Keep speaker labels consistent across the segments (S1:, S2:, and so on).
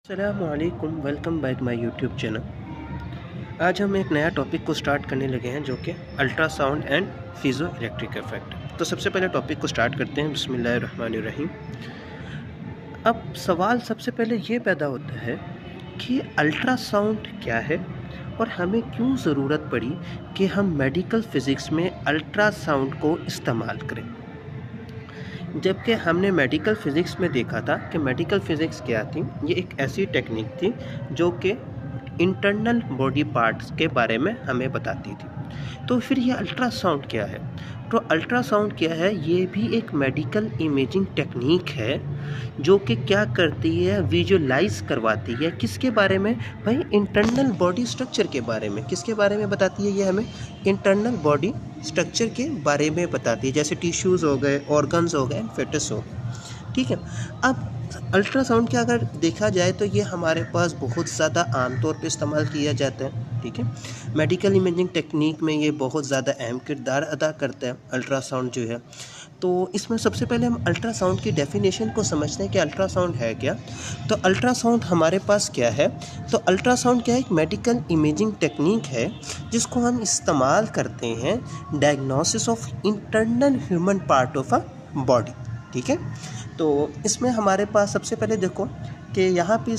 S1: अस्सलामुअलैकुम, welcome back my YouTube channel. आज हम एक नया टॉपिक को स्टार्ट करने लगे हैं जो कि अल्ट्रासाउंड एंड फिज़ो इलेक्ट्रिक इफ़ेक्ट। तो सबसे पहले टॉपिक को स्टार्ट करते हैं, बिस्मिल्लाहिर्रहमानिर्रहीम। अब सवाल सबसे पहले ये पैदा होता है कि अल्ट्रासाउंड क्या है और हमें क्यों ज़रूरत पड़ी कि हम मेडिकल फ़िज़िक्स में अल्ट्रासाउंड को इस्तेमाल करें। जबकि हमने मेडिकल फ़िज़िक्स में देखा था कि मेडिकल फ़िज़िक्स क्या थी, ये एक ऐसी टेक्निक थी जो कि इंटरनल बॉडी पार्ट्स के बारे में हमें बताती थी। तो फिर ये अल्ट्रासाउंड क्या है? तो अल्ट्रासाउंड क्या है? ये भी एक मेडिकल इमेजिंग टेक्निक है जो कि क्या करती है, विजुलाइज़ करवाती है किसके बारे में भाई, इंटरनल बॉडी स्ट्रक्चर के बारे में। किसके बारे में बताती है ये हमें? इंटरनल बॉडी स्ट्रक्चर के बारे में बताती है, जैसे टिश्यूज़ हो गए, ऑर्गन्स हो गए, फेटस हो गए। ठीक है। अब अल्ट्रासाउंड का अगर देखा जाए तो ये हमारे पास बहुत ज़्यादा आमतौर पे इस्तेमाल किया जाता है। ठीक है। मेडिकल इमेजिंग टेक्निक में ये बहुत ज़्यादा अहम किरदार अदा करता है अल्ट्रासाउंड जो है। तो इसमें सबसे पहले हम अल्ट्रासाउंड की डेफिनेशन को समझते हैं कि अल्ट्रासाउंड है क्या। तो अल्ट्रासाउंड हमारे पास क्या है? तो अल्ट्रासाउंड क्या है? एक मेडिकल इमेजिंग टेक्निक है जिसको हम इस्तेमाल करते हैं diagnosis of internal human part of a body. ठीक है। तो इसमें हमारे पास सबसे पहले देखो कि यहाँ पे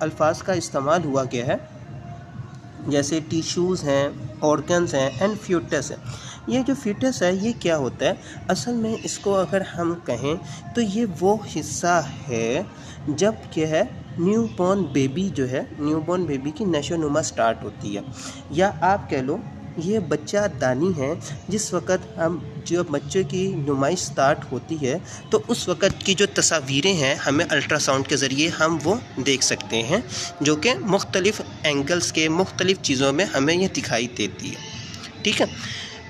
S1: अल्फाज का इस्तेमाल हुआ गया है, जैसे टिश्यूज़ हैं, ऑर्गन्स हैं एंड फ्यूटस है। ये जो फीटस है ये क्या होता है? असल में इसको अगर हम कहें तो ये वो हिस्सा है जब क्या है, न्यूबॉर्न बेबी जो है, न्यूबॉर्न बेबी की नशोनुमा स्टार्ट होती है, या आप कह लो ये बच्चा दानी है। जिस वक़्त हम जो बच्चे की नुमाइश स्टार्ट होती है तो उस वक़्त की जो तस्वीरें हैं हमें अल्ट्रासाउंड के ज़रिए हम वो देख सकते हैं, जो कि मुख्तलिफ़ एंगल्स के मुख्तलिफ़ चीज़ों में हमें ये दिखाई देती है। ठीक है।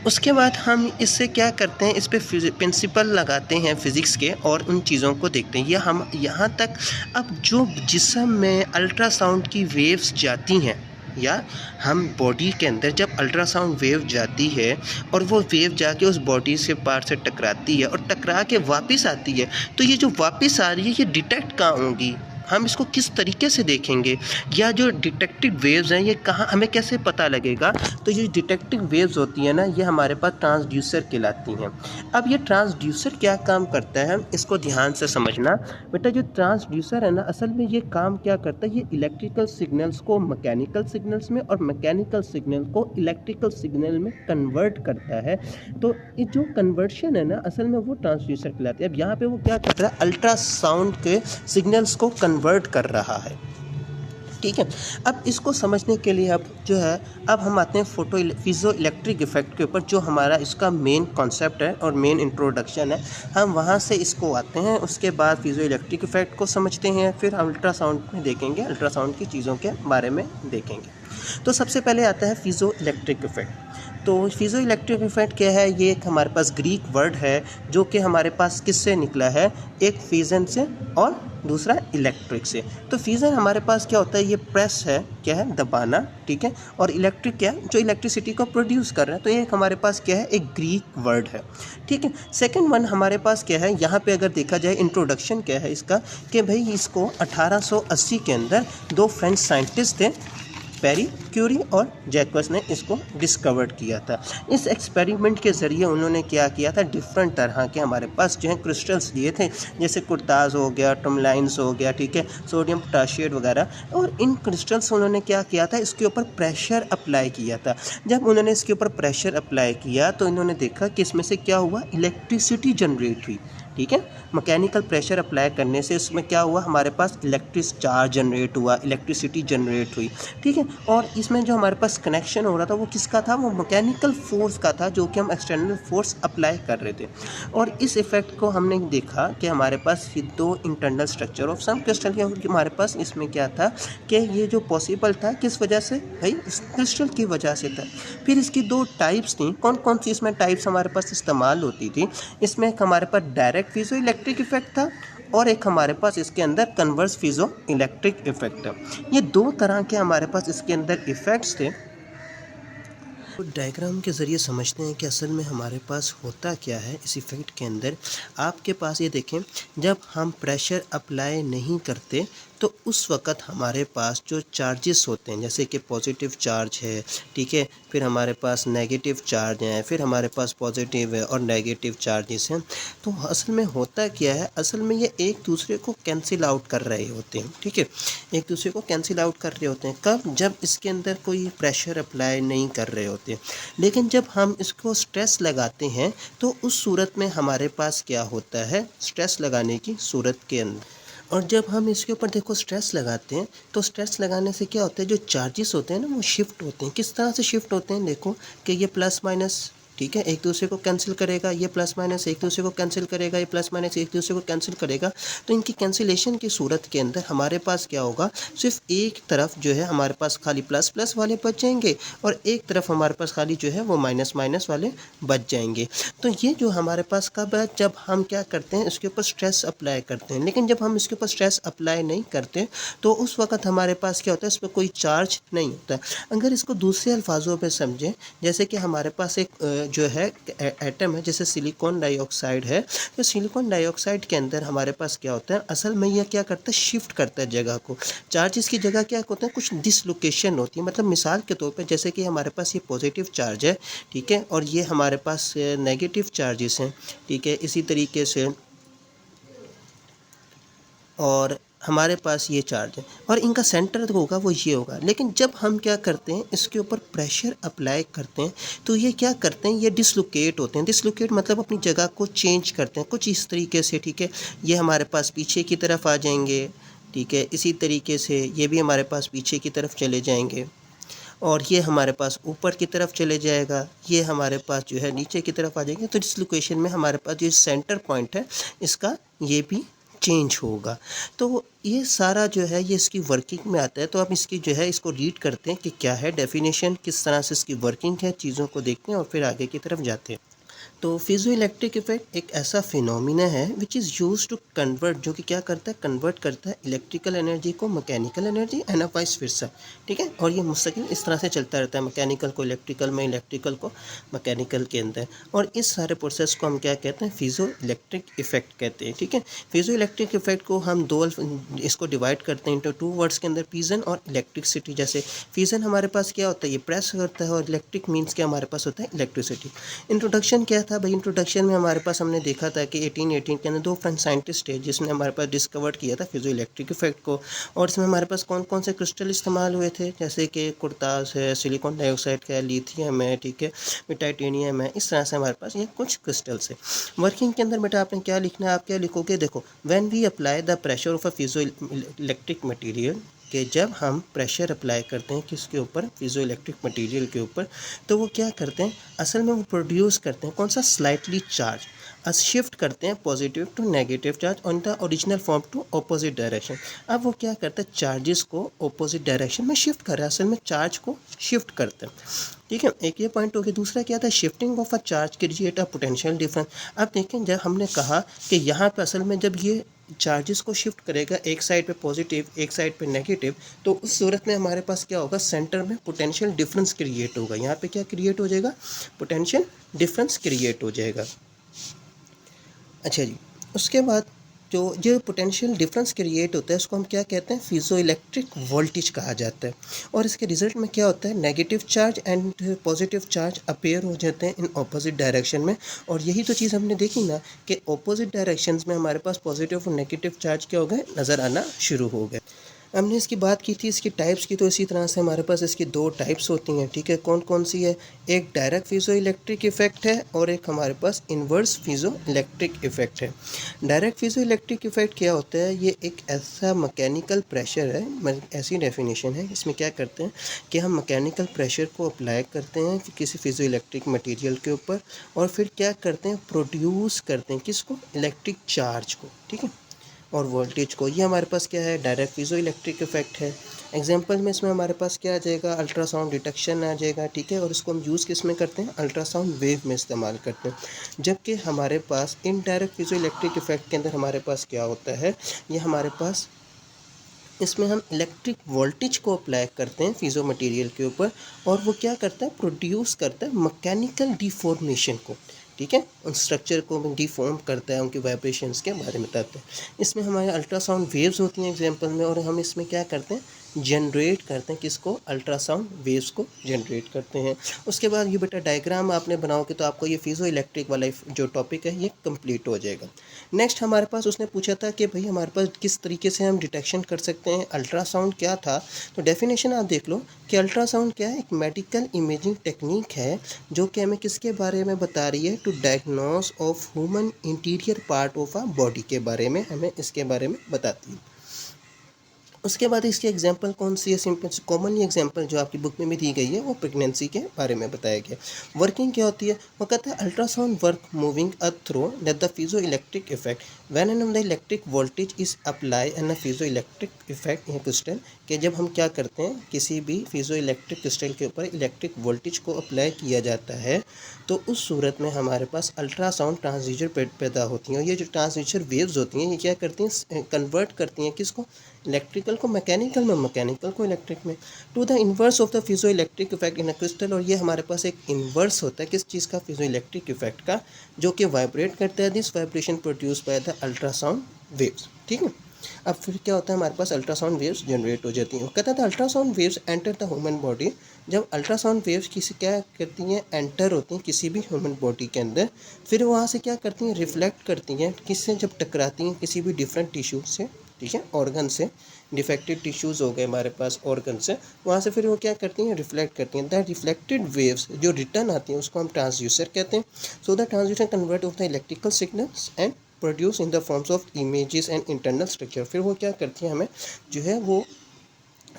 S1: उसके बाद हम इससे क्या करते हैं, इस पे प्रिंसिपल लगाते हैं फ़िज़िक्स के और उन चीज़ों को देखते हैं। ये हम यहाँ तक, अब जो जिस्म में अल्ट्रासाउंड की वेव्स जाती हैं, या हम बॉडी के अंदर जब अल्ट्रासाउंड वेव जाती है और वो वेव जाके उस बॉडी से पार्ट से टकराती है और टकरा के वापस आती है, तो ये जो वापस आ रही है ये डिटेक्ट कहाँ होंगी? हम इसको किस तरीके से देखेंगे, या जो डिटेक्टिव वेव्स हैं ये कहाँ, हमें कैसे पता लगेगा? तो ये डिटेक्टिव वेव्स होती है ना, ये हमारे पास ट्रांसड्यूसर कहलाती हैं। अब ये ट्रांसड्यूसर क्या काम करता है, इसको ध्यान से समझना बेटा। जो ट्रांसड्यूसर है ना, असल में ये काम क्या करता है, ये इलेक्ट्रिकल सिग्नल्स को मैकेनिकल सिग्नल्स में और मैकेनिकल सिग्नल को इलेक्ट्रिकल सिग्नल में कन्वर्ट करता है। तो ये जो कन्वर्शन है ना, असल में वो ट्रांसड्यूसर कहलाती है। अब यहाँ पे वो क्या कर रहा है, अल्ट्रासाउंड के सिग्नल्स को कन्वर्ट कर रहा है। ठीक है। अब इसको समझने के लिए अब जो है, अब हम आते हैं फिज़ो इलेक्ट्रिक इफ़ेक्ट के ऊपर, जो हमारा इसका मेन कॉन्सेप्ट है और मेन इंट्रोडक्शन है। हम वहाँ से इसको आते हैं, उसके बाद फिज़ो इलेक्ट्रिक इफ़ेक्ट को समझते हैं, फिर हम अल्ट्रासाउंड में देखेंगे, अल्ट्रासाउंड की चीज़ों के बारे में देखेंगे। तो सबसे पहले आता है फिज़ो इलेक्ट्रिक इफ़ेक्ट। तो फिज़ो इलेक्ट्रिक इफ़ेक्ट क्या है? ये एक हमारे पास ग्रीक वर्ड है जो कि हमारे पास किससे निकला है, एक फिज़न से और दूसरा इलेक्ट्रिक से। तो फिज़न हमारे पास क्या होता है, ये प्रेस है, क्या है, दबाना। ठीक है। और इलेक्ट्रिक क्या है, जो इलेक्ट्रिसिटी को प्रोड्यूस कर रहा है। तो ये हमारे पास क्या है, एक ग्रीक वर्ड है। ठीक है। सेकंड वन हमारे पास क्या है, यहाँ पे अगर देखा जाए इंट्रोडक्शन क्या है इसका, कि भाई इसको 1880 के अंदर दो फ्रेंच साइंटिस्ट थे, पेरी क्यूरी और जैक्वस ने इसको डिस्कवर्ड किया था। इस एक्सपेरिमेंट के ज़रिए उन्होंने क्या किया था, डिफरेंट तरह के हमारे पास जो है क्रिस्टल्स दिए थे, जैसे कुर्ताज़ हो गया, टर्मलाइन्स हो गया, ठीक है, सोडियम पोटाशिएट वगैरह। और इन क्रिस्टल्स उन्होंने क्या किया था, इसके ऊपर प्रेशर अप्लाई किया था। जब उन्होंने इसके ऊपर प्रेशर अप्लाई किया तो इन्होंने देखा कि इसमें से क्या हुआ, इलेक्ट्रिसिटी जनरेट हुई। ठीक है। मैकेनिकल प्रेशर अप्लाई करने से इसमें क्या हुआ, हमारे पास इलेक्ट्रिक चार्ज जनरेट हुआ, इलेक्ट्रिसिटी जनरेट हुई। ठीक है। और इसमें जो हमारे पास कनेक्शन हो रहा था वो किसका था, वो मैकेनिकल फोर्स का था, जो कि हम एक्सटर्नल फोर्स अप्लाई कर रहे थे। और इस इफ़ेक्ट को हमने देखा कि हमारे पास दो internal structure of some crystal के हमारे पास इसमें क्या था कि ये जो पॉसिबल था किस वजह से, भाई इस क्रिस्टल की वजह से था। फिर इसकी दो टाइप्स थी, कौन कौन सी इसमें टाइप्स हमारे पास इस्तेमाल होती थी। इसमें एक हमारे पास डायरेक्ट फिज़ो इलेक्ट्रिक इफ़ेक्ट था और एक हमारे पास इसके अंदर कन्वर्स फिज़ो इलेक्ट्रिक इफ़ेक्ट है। ये दो तरह के हमारे पास इसके अंदर इफ़ेक्ट्स थे। तो डायग्राम के ज़रिए समझते हैं कि असल में हमारे पास होता क्या है इस इफ़ेक्ट के अंदर। आपके पास ये देखें, जब हम प्रेशर अप्लाई नहीं करते तो उस वक़्त हमारे पास जो चार्जेस होते हैं, जैसे कि पॉजिटिव चार्ज है, ठीक है, फिर हमारे पास नेगेटिव चार्ज हैं, फिर हमारे पास पॉजिटिव है और नेगेटिव चार्जेस हैं। तो असल में होता क्या है, असल में ये एक दूसरे को कैंसिल आउट कर रहे होते हैं, ठीक है, एक दूसरे को कैंसिल आउट कर रहे होते हैं। कब? जब इसके अंदर कोई प्रेशर अप्लाई नहीं कर रहे होते हैं। लेकिन जब हम इसको स्ट्रेस लगाते हैं तो उस सूरत में हमारे पास क्या होता है, स्ट्रेस लगाने की सूरत के अंदर, और जब हम इसके ऊपर देखो स्ट्रेस लगाते हैं तो स्ट्रेस लगाने से क्या होता है, जो चार्जेस होते हैं ना वो शिफ्ट होते हैं। किस तरह से शिफ्ट होते हैं, देखो कि ये प्लस माइनस, ठीक है, एक दूसरे को कैंसिल करेगा, ये प्लस माइनस एक दूसरे को कैंसिल करेगा, ये प्लस माइनस एक दूसरे को कैंसिल करेगा। तो इनकी कैंसिलेशन की सूरत के अंदर हमारे पास क्या होगा, सिर्फ एक तरफ जो है हमारे पास खाली प्लस प्लस वाले बच जाएंगे और एक तरफ हमारे पास खाली जो है वो माइनस माइनस वाले बच जाएंगे। तो ये जो हमारे पास कब है, जब हम क्या करते हैं, इसके ऊपर स्ट्रेस अप्लाई करते हैं। लेकिन जब हम इसके ऊपर स्ट्रेस अप्लाई नहीं करते तो उस वक़्त हमारे पास क्या होता है, इस पर कोई चार्ज नहीं होता। अगर इसको दूसरे अल्फाजों में समझें, जैसे कि हमारे पास एक जो है एटम है, जैसे सिलिकॉन डाइऑक्साइड है, तो सिलिकॉन डाइऑक्साइड के अंदर हमारे पास क्या होता है, असल में यह क्या करता है, शिफ्ट करता है जगह को। चार्जेस की जगह क्या होता है, कुछ डिसलोकेशन होती है। मतलब मिसाल के तौर पे जैसे कि हमारे पास ये पॉजिटिव चार्ज है, ठीक है, और ये हमारे पास नेगेटिव चार्जेस हैं, ठीक है, इसी तरीके से, और हमारे पास ये चार्ज है और इनका सेंटर जो होगा वो ये होगा। लेकिन जब हम क्या करते हैं, इसके ऊपर प्रेशर अप्लाई करते हैं तो ये क्या करते हैं, ये डिसलोकेट होते हैं। डिसलोकेट मतलब अपनी जगह को चेंज करते हैं कुछ इस तरीके से, ठीक है, ये हमारे पास पीछे की तरफ आ जाएंगे, ठीक है, इसी तरीके से ये भी हमारे पास पीछे की तरफ चले जाएंगे और ये हमारे पास ऊपर की तरफ चले जाएगा, ये हमारे पास जो है नीचे की तरफ आ जाएंगे। तो डिसलोकेशन में हमारे पास जो सेंटर पॉइंट है इसका ये भी चेंज होगा। तो ये सारा जो है ये इसकी वर्किंग में आता है। तो अब इसकी जो है इसको रीड करते हैं कि क्या है डेफिनेशन, किस तरह से इसकी वर्किंग है, चीज़ों को देखते हैं और फिर आगे की तरफ जाते हैं। तो फिज़ो इलेक्ट्रिक इफेक्ट एक ऐसा फिनोमिना है which is use to convert, जो कि क्या करता है, कन्वर्ट करता है इलेक्ट्रिकल एनर्जी को mechanical energy and vice versa, ठीक है, और ये मुस्तकिल इस तरह से चलता रहता है, मैकेनिकल को इलेक्ट्रिकल में, इलेक्ट्रिकल को मैकेनिकल के अंदर। और इस सारे प्रोसेस को हम क्या कहते हैं, फिज़ो इलेक्ट्रिक इफेक्ट कहते हैं, ठीक है। फिज़ो इलेक्ट्रिक इफेक्ट को हम इसको डिवाइड करते हैं इंटू टू वर्ड्स के अंदर, फिजन और इलेक्ट्रिसिटी। जैसे फिजन हमारे पास क्या होता है, ये प्रेस करता है, और इलेक्ट्रिक मीन्स क्या हमारे पास होता है, इलेक्ट्रिसिटी। इंट्रोडक्शन क्या था भाई, इंट्रोडक्शन में हमारे पास हमने देखा था कि 1818 के अंदर दो फ्रेंच साइंटिस्ट थे जिसने हमारे पास डिस्कवर्ड किया था फिज़ो इलेक्ट्रिक इफेक्ट को। और इसमें हमारे पास कौन कौन से क्रिस्टल इस्तेमाल हुए थे, जैसे कि कुर्तास है, सिलिकॉन डाइऑक्साइड का है, लिथियम है, ठीक है, टाइटेनियम है। इस तरह से हमारे पास ये कुछ क्रिस्टल्स है। वर्किंग के अंदर बेटा आपने क्या लिखना है, आप क्या लिखोगे, देखो, when we apply the pressure of a piezoelectric material, कि जब हम प्रेशर अप्लाई करते हैं किसके ऊपर, फिज़ो इलेक्ट्रिक मटेरियल के ऊपर, तो वो क्या करते हैं, असल में वो प्रोड्यूस करते हैं कौन सा, स्लाइटली चार्ज, शिफ्ट करते हैं positive to negative charge on the original form to opposite direction. अब वो क्या करता है, चार्जेस को ऑपोजिट डायरेक्शन में शिफ्ट कर रहा है, असल में चार्ज को शिफ्ट करते हैं, ठीक है। एक ये पॉइंट हो गया। दूसरा क्या था, shifting of a charge create a potential difference. अब देखें, जब हमने कहा कि यहाँ पे असल में जब ये चार्जेस को शिफ्ट करेगा, एक साइड पे पॉजिटिव एक साइड पे नेगेटिव, तो उस सूरत में हमारे पास क्या होगा, सेंटर में पोटेंशियल डिफरेंस क्रिएट होगा। यहाँ पे क्या क्रिएट हो जाएगा, पोटेंशियल डिफरेंस क्रिएट हो जाएगा। अच्छा जी, उसके बाद जो पोटेंशियल डिफरेंस क्रिएट होता है उसको हम क्या कहते हैं, फिज़ो इलेक्ट्रिक वोल्टेज कहा जाता है। और इसके रिजल्ट में क्या होता है, negative charge and positive charge appear हो जाते हैं इन ऑपोजिट डायरेक्शन में। और यही तो चीज़ हमने देखी ना कि ऑपोजिट डायरेक्शंस में हमारे पास पॉजिटिव और नेगेटिव चार्ज क्या हो गए, नज़र आना शुरू हो गए। हमने इसकी बात की थी इसकी टाइप्स की, तो इसी तरह से हमारे पास इसकी दो टाइप्स होती हैं, ठीक है। कौन कौन सी है, एक डायरेक्ट फिज़ो इलेक्ट्रिक इफेक्ट है और एक हमारे पास इन्वर्स फिज़ो इलेक्ट्रिक इफेक्ट है। डायरेक्ट फिज़ो इलेक्ट्रिक इफेक्ट क्या होता है, ये एक ऐसा मैकेनिकल प्रेशर है, ऐसी डेफिनेशन है। इसमें क्या करते हैं कि हम मैकेनिकल प्रेशर को अप्लाई करते हैं किसी फिज़ो इलेक्ट्रिक मटीरियल के ऊपर, और फिर क्या करते हैं, प्रोड्यूस करते हैं किसको, इलेक्ट्रिक चार्ज को, ठीक है, और वोल्टेज को। ये हमारे पास क्या है, डायरेक्ट फिज़ो इलेक्ट्रिक इफेक्ट है। एग्जांपल में इसमें हमारे पास क्या आ जाएगा, अल्ट्रासाउंड डिटेक्शन आ जाएगा, ठीक है, और इसको हम यूज़ किस में करते हैं, अल्ट्रासाउंड वेव में इस्तेमाल करते हैं। जबकि हमारे पास इनडायरेक्ट फिज़ो इलेक्ट्रिक इफेक्ट के अंदर हमारे पास क्या होता है, ये हमारे पास इसमें हम इलेक्ट्रिक वोल्टेज को अप्लाई करते हैं फिज़ो मटेरियल के ऊपर, और वो क्या करता है, प्रोड्यूस करता है मैकेनिकल डिफॉर्मेशन को, ठीक है, उन स्ट्रक्चर को डिफॉर्म करता है, उनके वाइब्रेशंस के बारे में बताते हैं। इसमें हमारे अल्ट्रासाउंड वेव्स होती हैं एग्जांपल में, और हम इसमें क्या करते हैं, जनरेट करते हैं, किसको, अल्ट्रासाउंड वेव्स को जनरेट करते हैं। उसके बाद ये बेटा डायग्राम आपने बनाओगे तो आपको ये फिज़ो इलेक्ट्रिक वाला जो टॉपिक है ये कंप्लीट हो जाएगा। नेक्स्ट हमारे पास उसने पूछा था कि भाई हमारे पास किस तरीके से हम डिटेक्शन कर सकते हैं, अल्ट्रासाउंड क्या था। तो डेफिनेशन आप देख लो कि अल्ट्रासाउंड क्या है, एक मेडिकल इमेजिंग टेक्निक है जो कि हमें किसके बारे में बता रही है, to diagnose of human interior part of a body के बारे में हमें इसके बारे में बताती है। उसके बाद इसकी एग्जांपल कौन सी है, सिंपल कॉमनली एग्जांपल जो आपकी बुक में भी दी गई है वो प्रेगनेंसी के बारे में बताया गया। वर्किंग क्या होती है, वो कहता है ultrasound work moving a through that the piezo electric effect when an the electric voltage is apply and फिजो electric effect in crystal, कि जब हम क्या करते हैं किसी भी फिजो इलेक्ट्रिक क्रिस्टल के ऊपर इलेक्ट्रिक वोल्टेज को अप्लाई किया जाता है तो उस सूरत में हमारे पास अल्ट्रासाउंड ट्रांसड्यूसर पैदा होती हैं। और ये जो ट्रांसड्यूसर वेव्स होती हैं ये क्या करती हैं, कन्वर्ट करती हैं किसको, इलेक्ट्रिकल को मैकेनिकल में, मैकेनिकल को इलेक्ट्रिक में, to the inverse of the piezo electric effect in a crystal. और ये हमारे पास एक इन्वर्स होता है किस चीज़ का, फिजो इलेक्ट्रिक इफेक्ट का, जो कि वाइब्रेट करता है, this vibration produce by the ultrasound waves. ठीक है, अब फिर क्या होता है, हमारे पास अल्ट्रासाउंड वेव्स जनरेट हो जाती हैं। कहता था ultrasound waves enter the human body, जब अल्ट्रासाउंड वेव्स किसी क्या करती हैं, एंटर होती हैं किसी भी ह्यूमन बॉडी के अंदर, फिर वहाँ से क्या करती हैं, रिफ्लेक्ट करती हैं, किससे, जब टकराती हैं किसी भी डिफरेंट टिश्यू से, ठीक है, ऑर्गन से, डिफेक्टेड टिश्यूज़ हो गए हमारे पास ऑर्गन से, वहाँ से फिर वो क्या करती हैं, रिफ्लेक्ट करती हैं। दैट रिफ्लेक्टेड वेव्स जो रिटर्न आती हैं उसको हम ट्रांसड्यूसर कहते हैं। So the transducer convert of the electrical signals and produce in the forms of images and internal structure. फिर वो क्या करती हैं, हमें जो है वो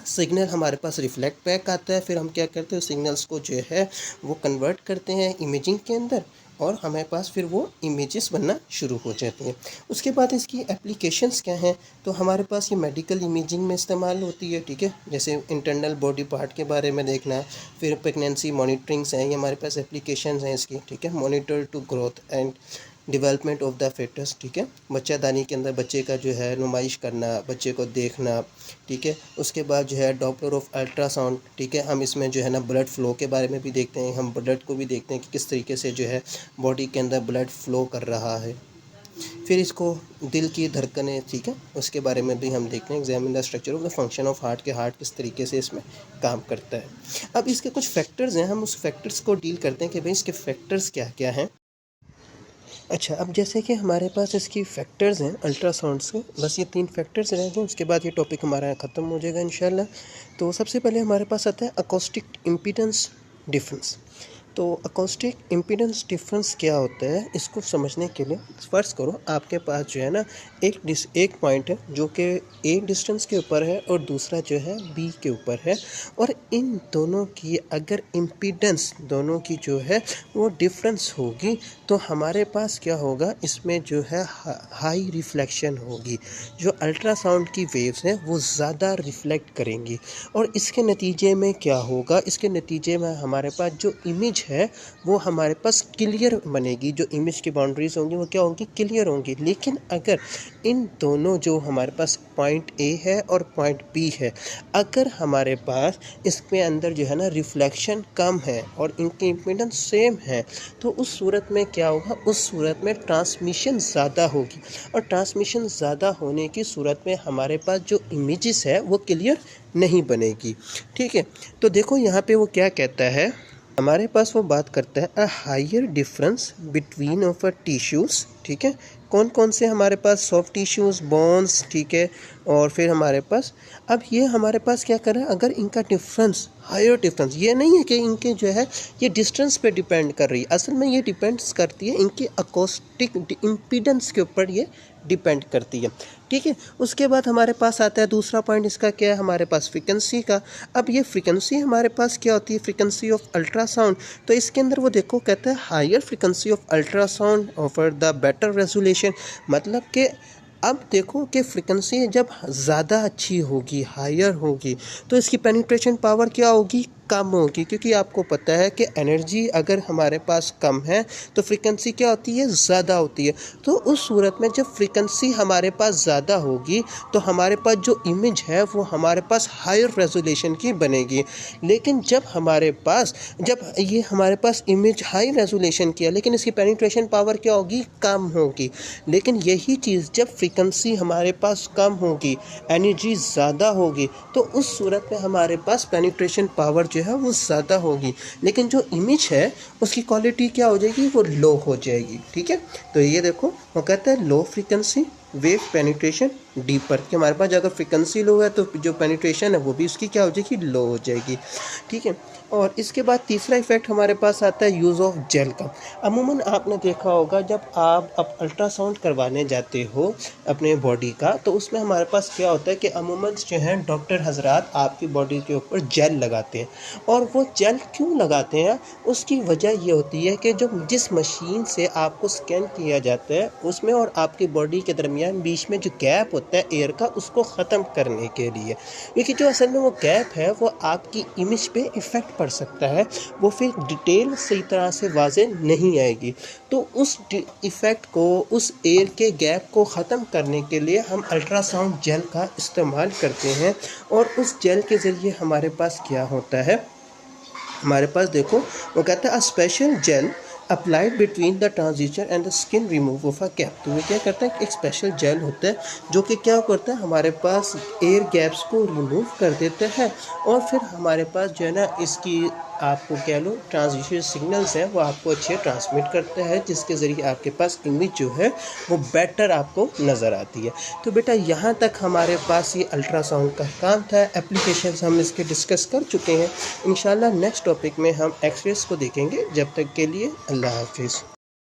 S1: सिग्नल हमारे पास रिफ्लेक्ट बैक आता है, फिर हम क्या करते हैं, सिग्नल्स को जो है वो कन्वर्ट करते हैं इमेजिंग के अंदर, और हमारे पास फिर वो इमेजेस बनना शुरू हो जाती हैं। उसके बाद इसकी एप्लीकेशंस क्या हैं, तो हमारे पास ये मेडिकल इमेजिंग में इस्तेमाल होती है, ठीक है, जैसे इंटरनल बॉडी पार्ट के बारे में देखना, फिर प्रेगनेंसी मॉनिटरिंग्स हैं, ये हमारे पास एप्लीकेशंस हैं इसकी, ठीक है, monitor to growth and development of the foetus, ठीक है, बच्चादानी के अंदर बच्चे का जो है नुमाइश करना, बच्चे को देखना, ठीक है। उसके बाद जो है डॉपलर ऑफ अल्ट्रासाउंड, ठीक है, हम इसमें जो है ना ब्लड फ्लो के बारे में भी देखते हैं, हम ब्लड को भी देखते हैं कि किस तरीके से जो है बॉडी के अंदर ब्लड फ्लो कर रहा है। फिर इसको दिल की धड़कनें, ठीक है, उसके बारे में भी हम देखते हैं, examine the structure of the function of heart, के हार्ट किस तरीके से इसमें काम करता है। अब इसके कुछ फैक्टर्स हैं, हम उस फैक्टर्स को डील करते हैं कि भाई इसके फैक्टर्स क्या क्या हैं। अच्छा, अब जैसे कि हमारे पास इसकी फैक्टर्स हैं अल्ट्रासाउंड्स के, बस ये 3 फैक्टर्स रह गए, उसके बाद ये टॉपिक हमारा ख़त्म हो जाएगा इंशाल्लाह। तो सबसे पहले हमारे पास आता है अकॉस्टिक इम्पीडेंस डिफरेंस। तो अकॉस्टिक इम्पीडेंस डिफरेंस क्या होता है, इसको समझने के लिए फ़र्ज़ करो आपके पास जो है ना एक पॉइंट है जो कि ए डिस्टेंस के ऊपर है और दूसरा जो है बी के ऊपर है, और इन दोनों की अगर इम्पीडेंस दोनों की जो है वो डिफरेंस होगी तो हमारे पास क्या होगा, इसमें जो है हाई रिफ्लेक्शन होगी, जो अल्ट्रासाउंड की वेव्स हैं वो ज़्यादा रिफ्लेक्ट करेंगी, और इसके नतीजे में क्या होगा, इसके नतीजे में हमारे पास जो इमेज है वो हमारे पास क्लियर बनेगी, जो इमेज की बाउंड्रीज होंगी वो क्या होंगी, क्लियर होंगी। लेकिन अगर इन दोनों जो हमारे पास पॉइंट ए है और पॉइंट बी है, अगर हमारे पास इसके अंदर जो है ना रिफ्लेक्शन कम है और इनकी इम्पीडेंस सेम है, तो उस सूरत में क्या होगा, उस सूरत में ट्रांसमिशन ज़्यादा होगी, और ट्रांसमिशन ज़्यादा होने की सूरत में हमारे पास जो इमेजेस है वो क्लियर नहीं बनेगी। ठीक है, तो देखो यहाँ पे वो क्या कहता है, हमारे पास वो बात करता है a higher difference between of a tissues, ठीक है, कौन कौन से हमारे पास सॉफ्ट टिश्यूज़, बोन्स, ठीक है, और फिर हमारे पास अब ये हमारे पास क्या कर रहा है, अगर इनका डिफरेंस हायर डिफरेंस, ये नहीं है कि इनके जो है ये डिस्टेंस पे डिपेंड कर रही है, असल में ये डिपेंड्स करती है इनकी अकोस्टिक इम्पीडेंस के ऊपर ये डिपेंड करती है। ठीक है, उसके बाद हमारे पास आता है दूसरा पॉइंट, इसका क्या है, हमारे पास फ्रीक्वेंसी का। अब ये फ्रीक्वेंसी हमारे पास क्या होती है, फ्रीक्वेंसी ऑफ अल्ट्रासाउंड, तो इसके अंदर वो देखो कहता है higher frequency of ultrasound offer the better resolution, मतलब कि अब देखो कि फ्रीक्वेंसी जब ज़्यादा अच्छी होगी, हायर होगी, तो इसकी पेनिट्रेशन पावर क्या होगी, कम होगी, क्योंकि आपको पता है कि एनर्जी अगर हमारे पास कम है तो फ्रीक्वेंसी क्या होती है, ज़्यादा होती है। तो उस सूरत में जब फ्रीक्वेंसी हमारे पास ज़्यादा होगी तो हमारे पास जो इमेज है वो हमारे पास हायर रेजोल्यूशन की बनेगी। लेकिन जब ये हमारे पास इमेज हाई रेजोल्यूशन की है लेकिन इसकी पेनिट्रेशन पावर क्या होगी, कम होगी। लेकिन यही चीज़ जब फ्रीक्वेंसी हमारे पास कम होगी, एनर्जी ज़्यादा होगी, तो उस सूरत में हमारे पास पेनिट्रेशन पावर जो है वो ज़्यादा होगी, लेकिन जो इमेज है उसकी क्वालिटी क्या हो जाएगी, वो लो हो जाएगी। ठीक है, तो ये देखो वो कहता है low frequency wave penetration deeper, कि हमारे पास अगर फ्रीक्वेंसी लो है तो जो पेनिट्रेशन है वो भी उसकी क्या हो जाएगी, लो हो जाएगी। ठीक है, और इसके बाद तीसरा इफेक्ट हमारे पास आता है यूज़ ऑफ जेल का। अमूमन आपने देखा होगा जब आप अब अल्ट्रासाउंड करवाने जाते हो अपने बॉडी का, तो उसमें हमारे पास क्या होता है कि अमूमन जो है डॉक्टर हजरात आपकी बॉडी के ऊपर जेल लगाते हैं। और वो जेल क्यों लगाते हैं, उसकी वजह ये होती है कि जो जिस मशीन से आपको स्कैन किया जाता है उसमें और आपकी बॉडी के दरमियान बीच में जो गैप होता है एयर का, उसको ख़त्म करने के लिए। क्योंकि जो असल में वो गैप है वो आपकी इमेज पे इफ़ेक्ट पड़ सकता है, वो फिर डिटेल सही तरह से वाज़े नहीं आएगी। तो उस इफ़ेक्ट को, उस एयर के गैप को ख़त्म करने के लिए हम अल्ट्रासाउंड जेल का इस्तेमाल करते हैं। और उस जेल के ज़रिए हमारे पास क्या होता है, हमारे पास देखो वो कहता है a special gel applied between the transition and the skin remove of a gap. तो ये क्या करता है, एक स्पेशल जेल होता है जो कि क्या करता है, हमारे पास एयर गैप्स को रिमूव कर देता है। और फिर हमारे पास जो है ना इसकी आपको कह लो ट्रांजिशन सिग्नल्स हैं वो आपको अच्छे ट्रांसमिट करता है, जिसके ज़रिए आपके पास इमेज जो है वो बेटर आपको नज़र आती है। तो बेटा यहाँ तक हमारे पास ये अल्ट्रासाउंड का काम था। एप्लीकेशंस हम इसके डिस्कस कर चुके हैं। इंशाल्लाह नेक्स्ट टॉपिक में हम एक्सरेज को देखेंगे। जब तक के लिए अल्लाह हाफिज़।